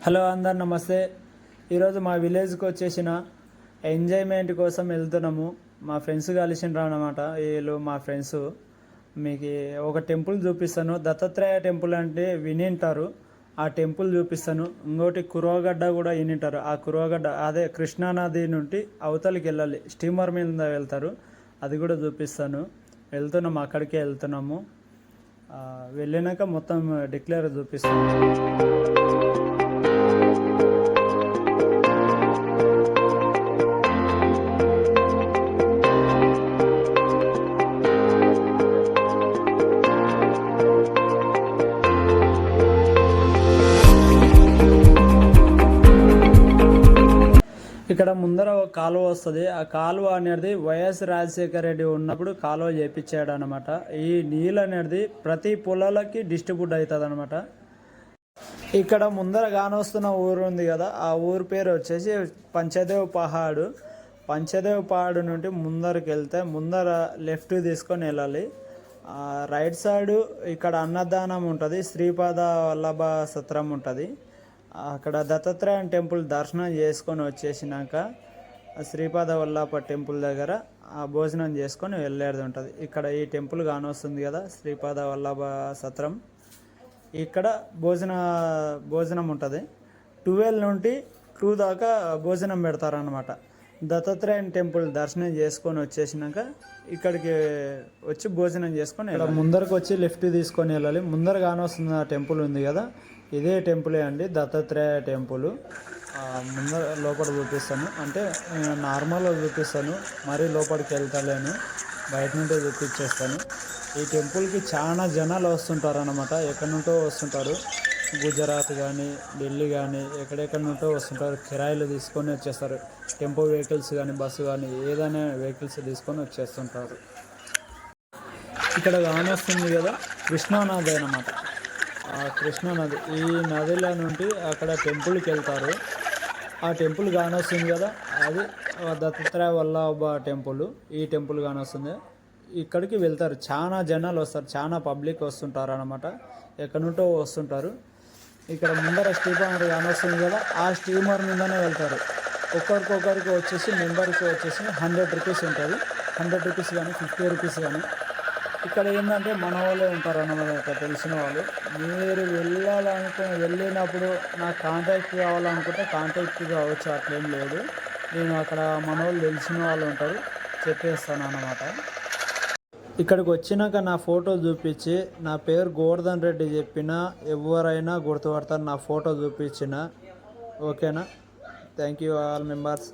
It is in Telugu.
హలో అందరు నమస్తే. ఈరోజు మా విలేజ్కి వచ్చేసిన ఎంజాయ్మెంట్ కోసం వెళ్తున్నాము. మా ఫ్రెండ్స్ కలిసిండ్రు అన్నమాట. వీళ్ళు మా ఫ్రెండ్స్. మీకు ఒక టెంపుల్ చూపిస్తాను. దత్తాత్రేయ టెంపుల్ అంటే వినింటారు. ఆ టెంపుల్ చూపిస్తాను. ఇంకోటి కురవగడ్డ కూడా వినింటారు. ఆ కురవగడ్డ అదే కృష్ణానది నుండి అవతలికి వెళ్ళాలి, స్టీమర్ మీద వెళ్తారు. అది కూడా చూపిస్తాను. వెళ్తున్నాము, అక్కడికే వెళ్తున్నాము. వెళ్ళినాక మొత్తం డిక్లేర్ చూపిస్తాను. ఇక్కడ ముందర ఒక కాలువ వస్తుంది. ఆ కాలువ అనేది వైఎస్ రాజశేఖర రెడ్డి ఉన్నప్పుడు కాలువ చేపించాడు అనమాట. ఈ నీళ్ళు అనేది ప్రతి పొలాలకి డిస్ట్రిబ్యూట్ అవుతుంది అనమాట. ఇక్కడ ముందర కానొస్తున్న ఊరు ఉంది కదా, ఆ ఊరు పేరు వచ్చేసి పంచదేవ్ పహాడు. పంచదేవ్ పహాడు నుండి ముందరికి వెళ్తే ముందర లెఫ్ట్ తీసుకొని వెళ్ళాలి. రైట్ సైడ్ ఇక్కడ అన్నదానం ఉంటుంది, శ్రీపాద వల్లభ సత్రం ఉంటుంది. అక్కడ దత్తాత్రేయ టెంపుల్ దర్శనం చేసుకొని వచ్చేసినాక శ్రీపాద వల్లభ టెంపుల్ దగ్గర భోజనం చేసుకొని వెళ్ళేది ఉంటుంది. ఇక్కడ ఈ టెంపుల్ కానొస్తుంది కదా, శ్రీపాద వల్లభ సత్రం. ఇక్కడ భోజనం ఉంటుంది. 12 నుండి 2 దాకా భోజనం పెడతారనమాట. దత్తాత్రేయ టెంపుల్ దర్శనం చేసుకొని వచ్చేసినాక ఇక్కడికి వచ్చి భోజనం చేసుకొని ఇక్కడ ముందరకు వచ్చి లిఫ్ట్ తీసుకొని వెళ్ళాలి. ముందర కానొస్తున్న టెంపుల్ ఉంది కదా, ఇదే టెంపులే అండి, దత్తాత్రేయ టెంపుల్. ముందర లోపల చూపిస్తాను, అంటే నార్మల్గా చూపిస్తాను, మరీ లోపలికి వెళ్తలేను, బయట నుండి చూపించేస్తాను. ఈ టెంపుల్కి చాలా జనాలు వస్తుంటారు అన్నమాట. ఎక్కడి నుంటో వస్తుంటారు. గుజరాత్ కానీ, ఢిల్లీ కానీ, ఎక్కడెక్కడి నుంటో వస్తుంటారు. కిరాయిలు తీసుకొని వచ్చేస్తారు. టెంపో వెహికల్స్ కానీ, బస్సు కానీ, ఏదైనా వెహికల్స్ తీసుకొని వచ్చేస్తుంటారు. ఇక్కడ కానొస్తుంది కదా, కృష్ణానది అన్నమాట. ఆ కృష్ణానది, ఈ నదిలో నుండి అక్కడ టెంపుల్కి వెళ్తారు. ఆ టెంపుల్ కానొస్తుంది కదా, అది దత్తాత్రేయ వల్లభ టెంపుల్. ఈ టెంపుల్ కానొస్తుంది, ఇక్కడికి వెళ్తారు. చాలా జనాలు వస్తారు, చాలా పబ్లిక్ వస్తుంటారు అన్నమాట. ఎక్కడి నుంటో వస్తుంటారు. ఇక్కడ ముందర స్టీమర్ కానొస్తుంది కదా, ఆ స్టీమర్ మీదనే వెళ్తారు. ఒక్కరికొకరికి వచ్చేసి మెంబర్కి వచ్చేసి 100 రూపీస్ ఉంటుంది. 100 రూపీస్ కానీ 50 రూపీస్ కానీ. ఇక్కడ ఏంటంటే మన వాళ్ళే ఉంటారు అన్నమాట, తెలిసిన వాళ్ళు. మీరు వెళ్ళినప్పుడు నాకు కాంటాక్ట్ కావాలనుకుంటే కాంటాక్ట్ కావచ్చు, అట్లేం లేదు. నేను అక్కడ మన వాళ్ళు తెలిసిన వాళ్ళు ఉంటారు, చెప్పేస్తాను అన్నమాట. ఇక్కడికి వచ్చినాక నా ఫోటో చూపించి నా పేరు గోవర్ధన్ రెడ్డి చెప్పిన ఎవరైనా గుర్తుపడతారు, నా ఫోటో చూపించిన. ఓకేనా? Thank you all members.